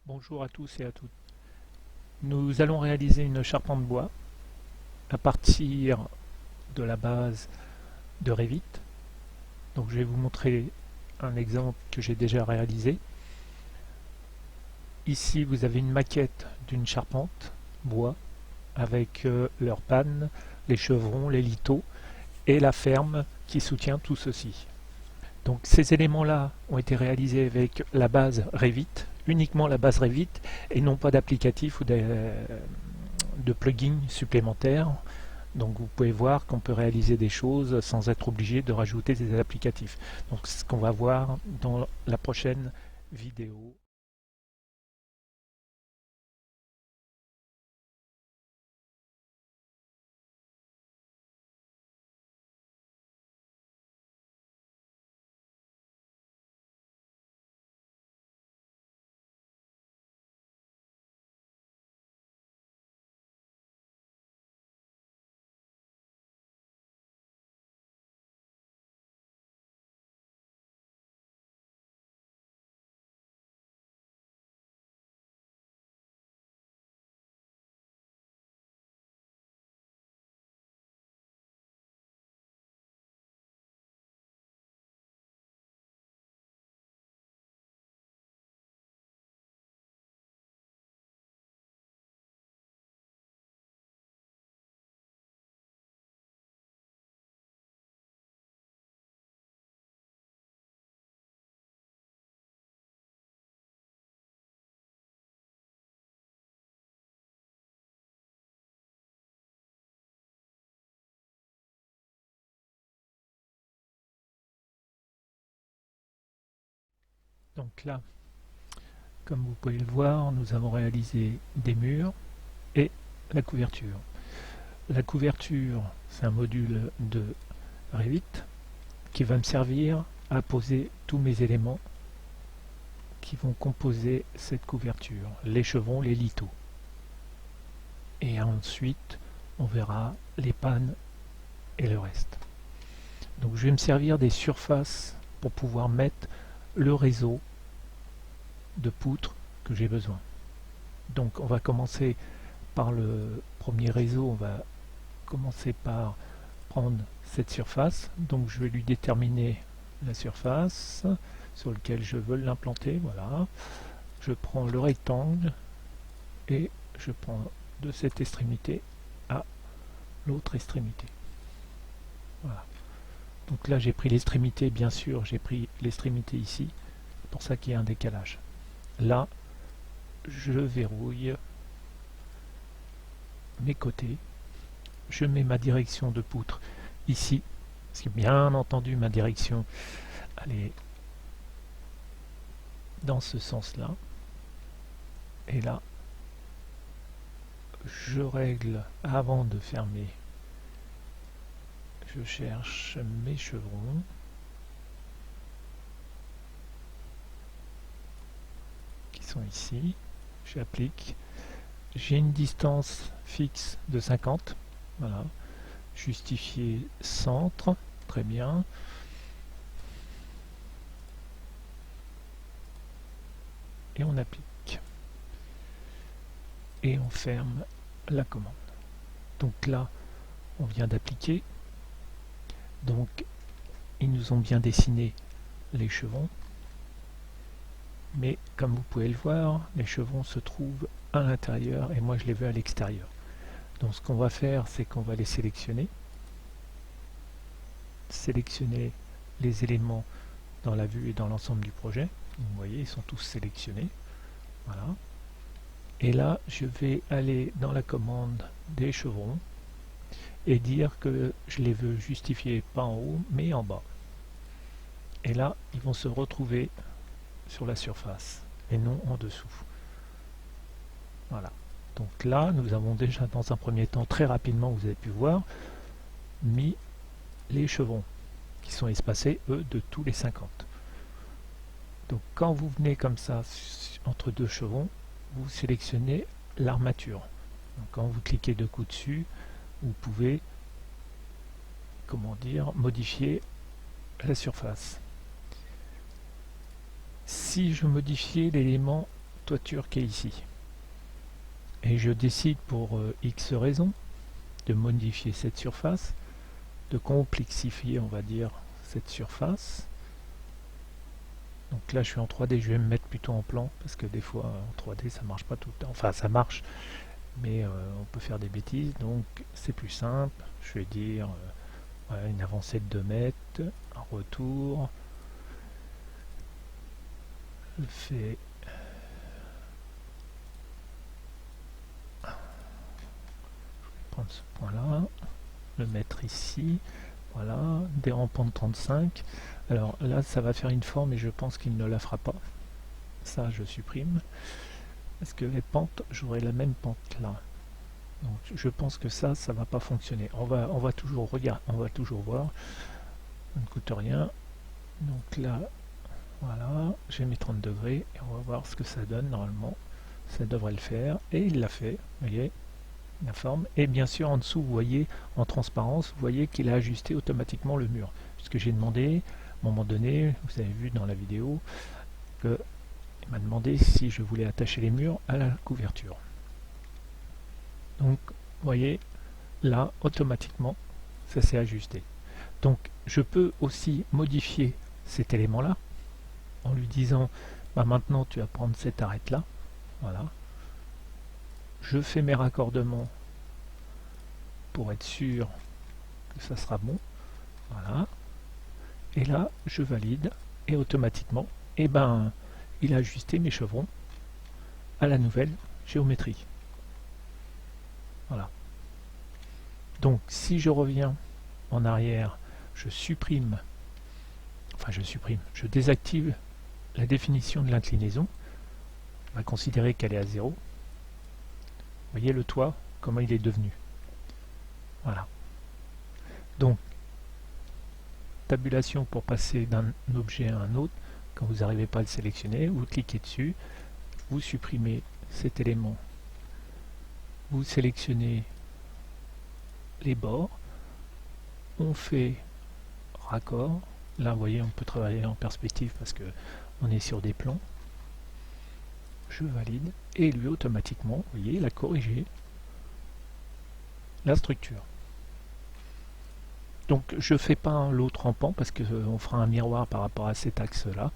Bonjour à tous et à toutes. Nous allons réaliser une charpente bois à partir de la base de Revit. Donc je vais vous montrer un exemple que j'ai déjà réalisé. Ici vous avez une maquette d'une charpente bois avec leurs pannes, les chevrons, les liteaux et la ferme qui soutient tout ceci. Donc ces éléments-là ont été réalisés avec la base Revit, uniquement la base Revit et non pas d'applicatif ou de plugins supplémentaires. Donc vous pouvez voir qu'on peut réaliser des choses sans être obligé de rajouter des applicatifs. Donc c'est ce qu'on va voir dans la prochaine vidéo. Donc là, comme vous pouvez le voir, nous avons réalisé des murs et la couverture. La couverture, c'est un module de Revit qui va me servir à poser tous mes éléments qui vont composer cette couverture, les chevrons, les liteaux. Et ensuite, on verra les pannes et le reste. Donc je vais me servir des surfaces pour pouvoir mettre le réseau de poutres que j'ai besoin. Donc on va commencer par le premier réseau, on va commencer par prendre cette surface. Donc je vais lui déterminer la surface sur laquelle je veux l'implanter. Voilà. Je prends le rectangle et je prends de cette extrémité à l'autre extrémité. Voilà. Donc là j'ai pris l'extrémité, bien sûr, j'ai pris l'extrémité ici, c'est pour ça qu'il y a un décalage. Là, je verrouille mes côtés, je mets ma direction de poutre ici, parce que bien entendu ma direction elle est dans ce sens-là. Et là, je règle avant de fermer, je cherche mes chevrons. Qui sont ici. J'applique. J'ai une distance fixe de 50. Voilà. Justifier centre. Très bien. Et on applique. Et on ferme la commande. Donc là, on vient d'appliquer. Donc, ils nous ont bien dessiné les chevrons. Mais comme vous pouvez le voir, les chevrons se trouvent à l'intérieur et moi je les veux à l'extérieur. Donc ce qu'on va faire, c'est qu'on va les sélectionner. Sélectionner les éléments dans la vue et dans l'ensemble du projet. Vous voyez, ils sont tous sélectionnés. Voilà. Et là, je vais aller dans la commande des chevrons et dire que je les veux justifier pas en haut, mais en bas. Et là, ils vont se retrouver sur la surface et non en dessous. Voilà. Donc là, nous avons déjà dans un premier temps, très rapidement, vous avez pu voir, mis les chevrons qui sont espacés, eux, de tous les 50. Donc quand vous venez comme ça entre deux chevrons, vous sélectionnez l'armature. Quand vous cliquez deux coups dessus, vous pouvez, comment dire, modifier la surface. Si je modifiais l'élément toiture qui est ici. Et je décide pour X raisons de modifier cette surface, de complexifier, on va dire, cette surface. Donc là je suis en 3D, je vais me mettre plutôt en plan parce que des fois en 3D ça marche pas tout le temps. Enfin ça marche, mais on peut faire des bêtises. Donc c'est plus simple. Je vais dire voilà, une avancée de 2 mètres, un retour. Je fais prendre ce point là, le mettre ici. Voilà, des rampants de 35. Alors là, ça va faire une forme et je pense qu'il ne la fera pas. Ça, je supprime. Parce que les pentes, j'aurai la même pente là. Donc je pense que ça va pas fonctionner. On va toujours regarder, on va toujours voir. Ça ne coûte rien. Donc là, voilà, j'ai mes 30 degrés et on va voir ce que ça donne normalement. Ça devrait le faire. Et il l'a fait, vous voyez, la forme. Et bien sûr, en dessous, vous voyez, en transparence, vous voyez qu'il a ajusté automatiquement le mur. Puisque j'ai demandé, à un moment donné, vous avez vu dans la vidéo, que il m'a demandé si je voulais attacher les murs à la couverture. Donc, vous voyez, là, automatiquement, ça s'est ajusté. Donc, je peux aussi modifier cet élément-là en lui disant, bah, maintenant, tu vas prendre cette arête-là. Voilà. Je fais mes raccordements pour être sûr que ça sera bon. Voilà. Et là, je valide et automatiquement, eh ben, il a ajusté mes chevrons à la nouvelle géométrie. Voilà. Donc, si je reviens en arrière, je désactive la définition de l'inclinaison. On va considérer qu'elle est à 0. Vous voyez le toit, comment il est devenu. Voilà. Donc, tabulation pour passer d'un objet à un autre. Quand vous n'arrivez pas à le sélectionner, vous cliquez dessus, vous supprimez cet élément, vous sélectionnez les bords, on fait raccord. Là, vous voyez, on peut travailler en perspective parce que on est sur des plans. Je valide et lui automatiquement, vous voyez, il a corrigé la structure. Donc je ne fais pas l'autre en pan parce qu'on fera un miroir par rapport à cet axe là,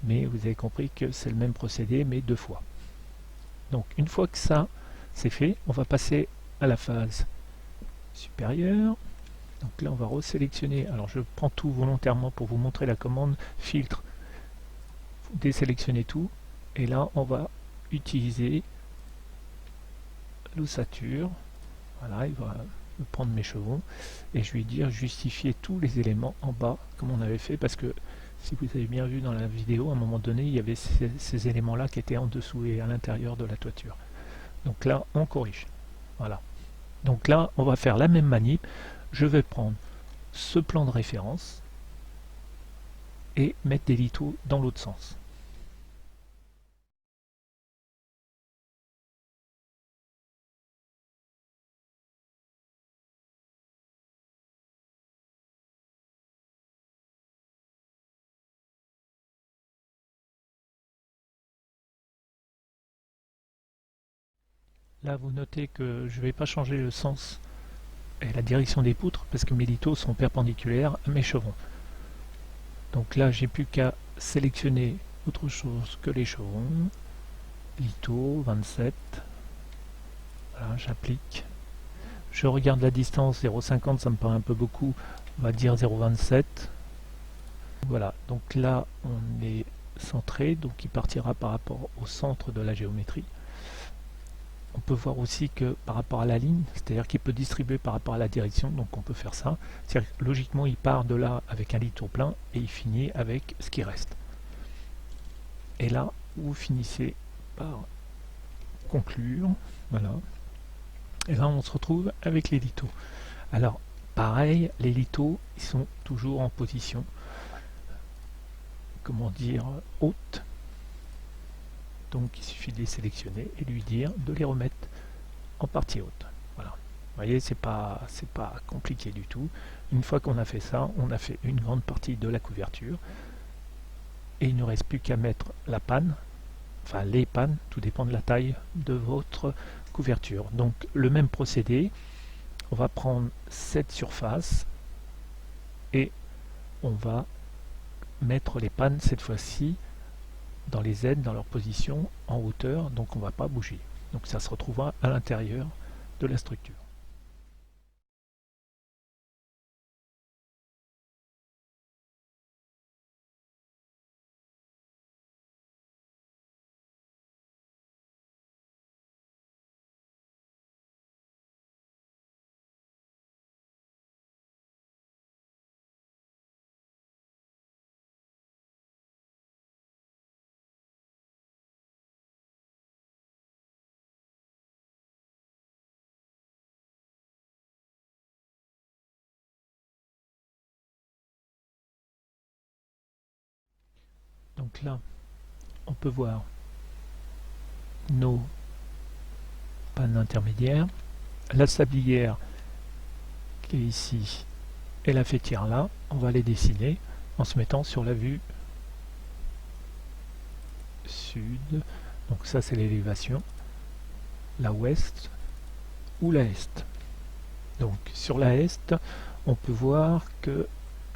mais vous avez compris que c'est le même procédé mais 2 fois. Donc une fois que ça c'est fait, on va passer à la phase supérieure. Donc là on va resélectionner, alors je prends tout volontairement pour vous montrer la commande filtre, vous désélectionnez tout et là on va utiliser l'ossature. Voilà, il va prendre mes chevrons et je vais dire justifier tous les éléments en bas comme on avait fait, parce que si vous avez bien vu dans la vidéo, à un moment donné il y avait ces éléments là qui étaient en dessous et à l'intérieur de la toiture. Donc là on corrige. Voilà, donc là on va faire la même manip. Je vais prendre ce plan de référence et mettre des litos dans l'autre sens. Là vous notez que je ne vais pas changer le sens et la direction des poutres parce que mes litos sont perpendiculaires à mes chevrons. Donc là j'ai plus qu'à sélectionner autre chose que les chevrons. Lito 27. Voilà, j'applique. Je regarde la distance, 0,50 ça me paraît un peu beaucoup, on va dire 0,27. Voilà, donc là on est centré, donc il partira par rapport au centre de la géométrie. On peut voir aussi que par rapport à la ligne, c'est-à-dire qu'il peut distribuer par rapport à la direction, donc on peut faire ça. C'est-à-dire que logiquement il part de là avec un lito plein et il finit avec ce qui reste. Et là, vous finissez par conclure, voilà. Et là on se retrouve avec les litos. Alors pareil, les litos ils sont toujours en position, comment dire, haute. Donc il suffit de les sélectionner et lui dire de les remettre en partie haute. Voilà. Vous voyez, c'est pas compliqué du tout. Une fois qu'on a fait ça, on a fait une grande partie de la couverture. Et il ne reste plus qu'à mettre la panne, enfin les pannes, tout dépend de la taille de votre couverture. Donc le même procédé, on va prendre cette surface et on va mettre les pannes cette fois-ci dans les aides, dans leur position en hauteur, donc on ne va pas bouger. Donc ça se retrouvera à l'intérieur de la structure. Donc là, on peut voir nos pannes intermédiaires, la sablière qui est ici et la fêtière là, on va les dessiner en se mettant sur la vue sud. Donc ça c'est l'élévation, la ouest ou la est. Donc sur la est, on peut voir que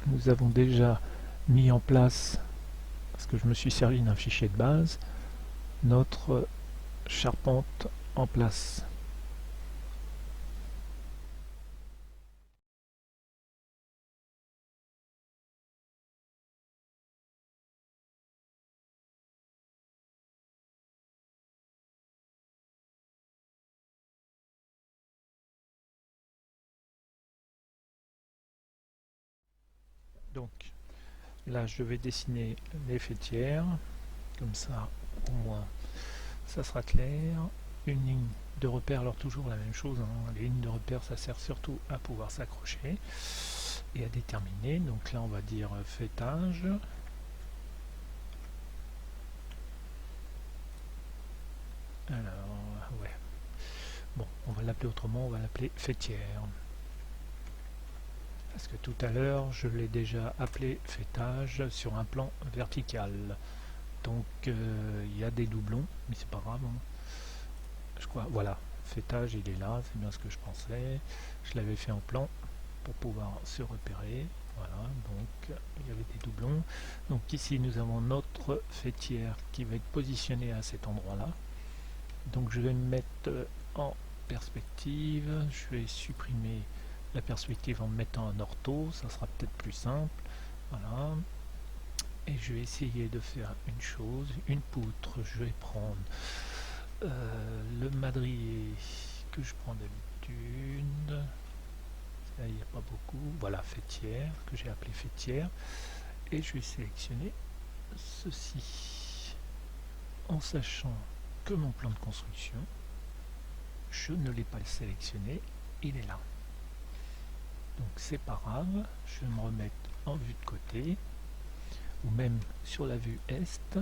nous avons déjà mis en place, parce que je me suis servi d'un fichier de base, notre charpente en place. Donc là je vais dessiner les fêtières, comme ça au moins ça sera clair. Une ligne de repère, alors toujours la même chose, hein. Les lignes de repère ça sert surtout à pouvoir s'accrocher et à déterminer. Donc là on va dire fêtage. Alors ouais, bon on va l'appeler autrement, on va l'appeler fêtière. Parce que tout à l'heure je l'ai déjà appelé fêtage sur un plan vertical. Donc il y a des doublons, mais c'est pas grave, hein. Je crois, voilà, fêtage il est là, c'est bien ce que je pensais. Je l'avais fait en plan pour pouvoir se repérer. Voilà, donc il y avait des doublons. Donc ici nous avons notre fêtière qui va être positionnée à cet endroit là. Donc je vais me mettre en perspective, je vais supprimer la perspective en me mettant en ortho, ça sera peut-être plus simple. Voilà, et je vais essayer de faire une chose, une poutre. Je vais prendre le madrier que je prends d'habitude, là il n'y a pas beaucoup, voilà, fêtière, que j'ai appelé fêtière, et je vais sélectionner ceci, en sachant que mon plan de construction, je ne l'ai pas sélectionné, il est là. Donc c'est pas grave, je vais me remettre en vue de côté, ou même sur la vue est.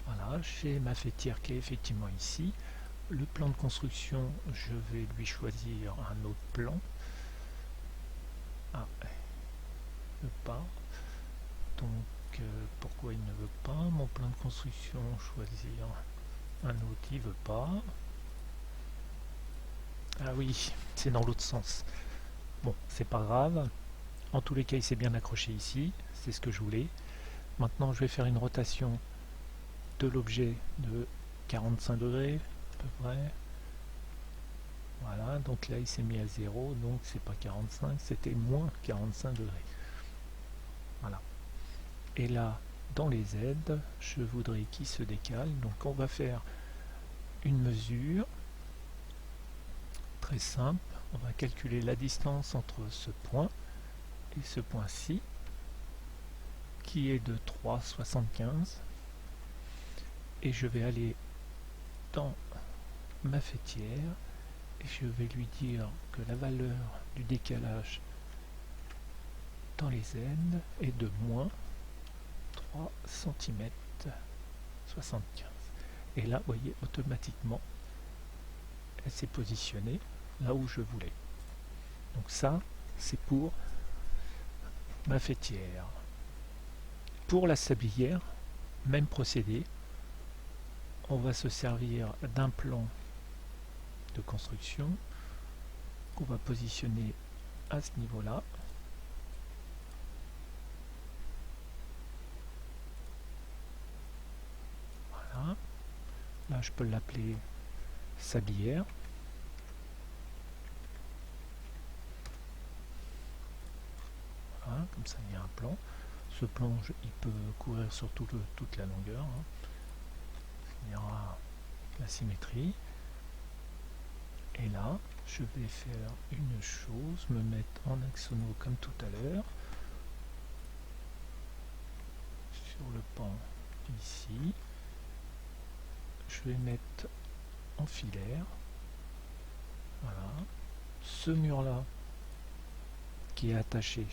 Voilà, j'ai ma fêtière qui est effectivement ici. Le plan de construction, je vais lui choisir un autre plan. Ah, il ne veut pas. Donc, pourquoi il ne veut pas? Mon plan de construction, choisir un autre, il ne veut pas. Ah oui, c'est dans l'autre sens. Bon, c'est pas grave. En tous les cas, il s'est bien accroché ici. C'est ce que je voulais. Maintenant, je vais faire une rotation de l'objet de 45 degrés à peu près. Voilà, donc là il s'est mis à 0, donc c'est pas 45, c'était moins 45 degrés. Voilà. Et là, dans les aides, je voudrais qu'il se décale. Donc on va faire une mesure très simple. On va calculer la distance entre ce point et ce point-ci, qui est de 3,75. Et je vais aller dans ma fêtière et je vais lui dire que la valeur du décalage dans les aides est de moins 3 cm 75. Et là, vous voyez, automatiquement, elle s'est positionnée là où je voulais. Donc ça, c'est pour ma fêtière. Pour la sablière, même procédé. on va se servir d'un plan de construction qu'on va positionner à ce niveau-là. Voilà. Là, je peux l'appeler sablière. Voilà, comme ça, il y a un plan. Ce plan, il peut courir sur toute la longueur. Il y aura la symétrie. Et là, je vais faire une chose, me mettre en axono comme tout à l'heure. Sur le pan ici. Je vais mettre en filaire. Voilà. Ce mur-là, qui est attaché,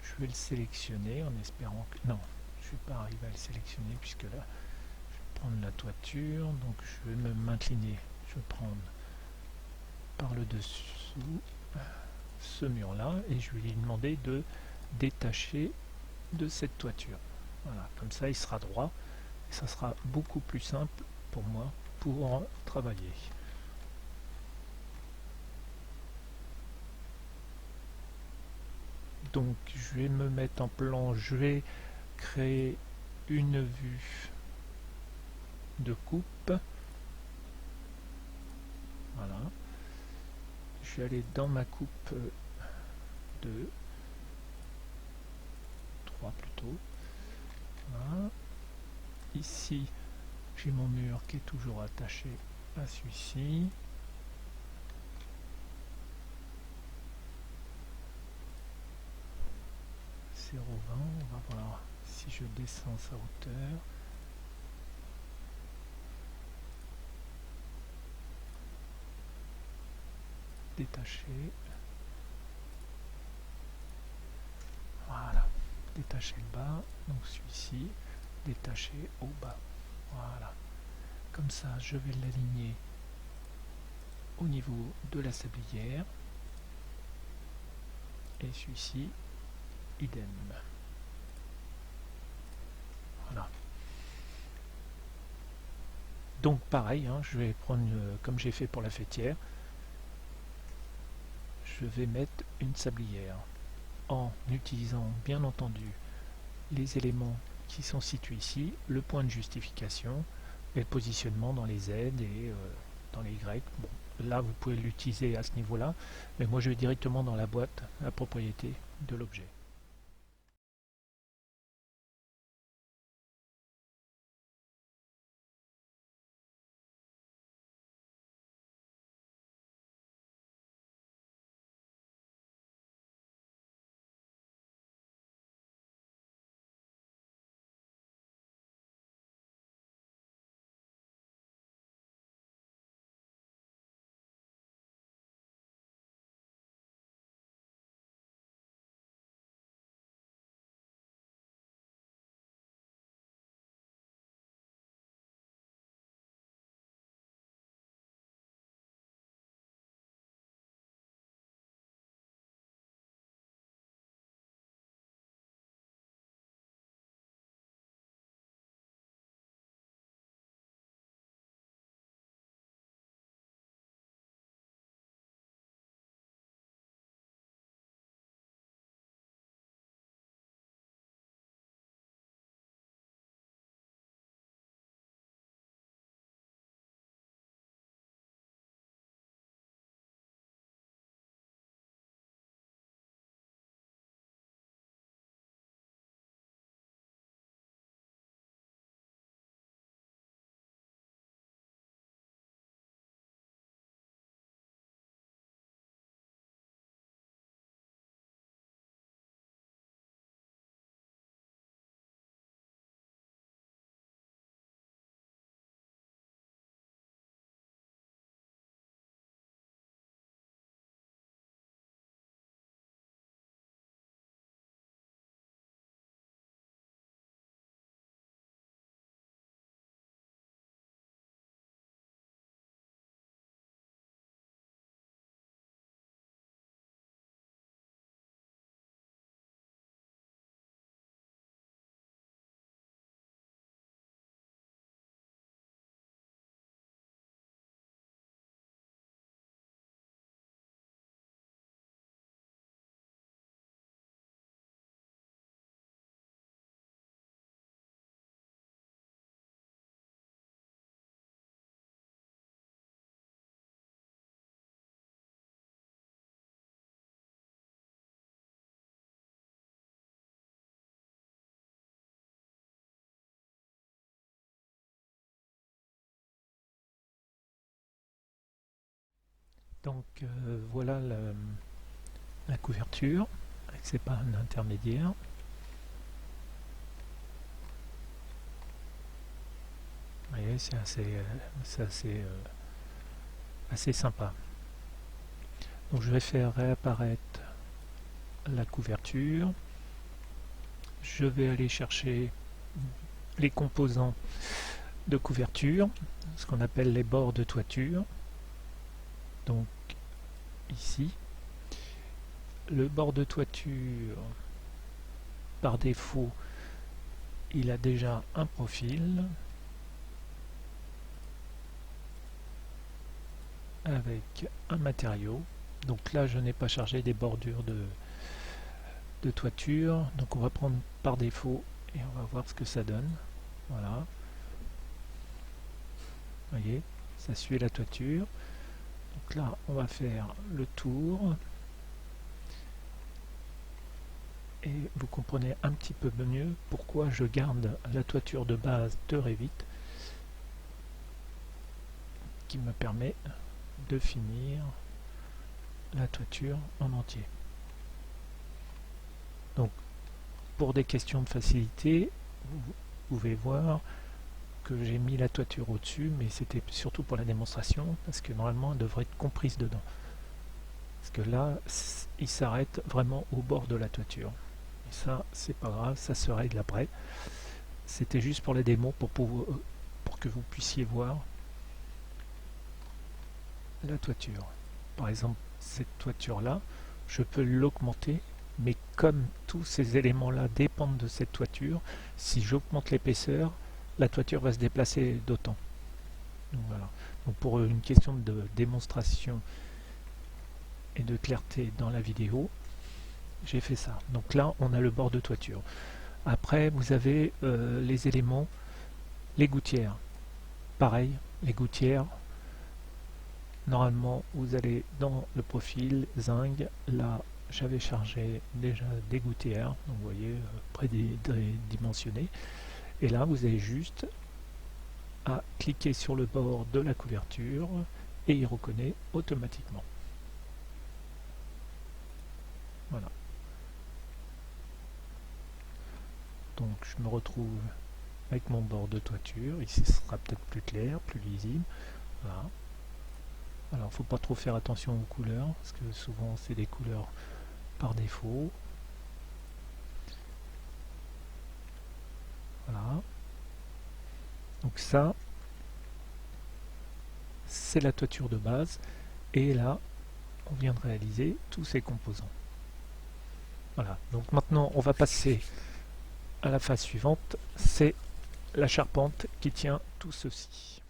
je vais le sélectionner en espérant que... Non, je ne vais pas arriver à le sélectionner puisque là, je vais prendre la toiture, donc je vais m'incliner. Je vais prendre par le dessous ce mur-là et je vais lui demander de détacher de cette toiture. Voilà, comme ça il sera droit et ça sera beaucoup plus simple pour moi pour travailler. Donc je vais me mettre en plan, je vais créer une vue de coupe. Voilà. Je vais aller dans ma coupe 2, 3 plutôt. Voilà. Ici, j'ai mon mur qui est toujours attaché à celui-ci. On va voir si je descends sa hauteur. Détacher. Voilà. Détacher le bas, donc celui-ci. Détacher au bas. Voilà. Comme ça, je vais l'aligner au niveau de la sablière. Et celui-ci, idem. Voilà. Donc pareil, hein, je vais prendre, comme j'ai fait pour la fêtière, je vais mettre une sablière en utilisant bien entendu les éléments qui sont situés ici, le point de justification et le positionnement dans les Z et dans les Y. Bon, là vous pouvez l'utiliser à ce niveau-là, mais moi je vais directement dans la boîte, la propriété de l'objet. Donc voilà la couverture avec ses pannes intermédiaires. Vous voyez, c'est assez sympa. Donc je vais faire réapparaître la couverture. Je vais aller chercher les composants de couverture, ce qu'on appelle les bords de toiture. Donc ici, le bord de toiture, par défaut, il a déjà un profil avec un matériau. Donc là, je n'ai pas chargé des bordures de toiture. Donc on va prendre par défaut et on va voir ce que ça donne. Voilà. Vous voyez, ça suit la toiture. Donc là, on va faire le tour. Et vous comprenez un petit peu mieux pourquoi je garde la toiture de base de Revit qui me permet de finir la toiture en entier. Donc pour des questions de facilité, vous pouvez voir que j'ai mis la toiture au-dessus, mais c'était surtout pour la démonstration, parce que normalement elle devrait être comprise dedans. Parce que là, il s'arrête vraiment au bord de la toiture. Et ça, c'est pas grave, ça se règle après. C'était juste pour la démo, pour que vous puissiez voir la toiture. Par exemple, cette toiture-là, je peux l'augmenter, mais comme tous ces éléments-là dépendent de cette toiture, si j'augmente l'épaisseur, la toiture va se déplacer d'autant. Donc voilà. Donc pour une question de démonstration et de clarté dans la vidéo, j'ai fait ça. Donc là, on a le bord de toiture. Après, vous avez les éléments, les gouttières. Pareil, les gouttières, normalement, vous allez dans le profil zinc. Là, j'avais chargé déjà des gouttières, donc vous voyez, prédimensionnées. Et là, vous avez juste à cliquer sur le bord de la couverture et il reconnaît automatiquement. Voilà. Donc je me retrouve avec mon bord de toiture. Ici, ce sera peut-être plus clair, plus lisible. Voilà. Alors, il ne faut pas trop faire attention aux couleurs, parce que souvent, c'est des couleurs par défaut. Voilà. Donc ça, c'est la toiture de base. Et là, on vient de réaliser tous ces composants. Voilà. Donc maintenant, on va passer à la phase suivante. C'est la charpente qui tient tout ceci.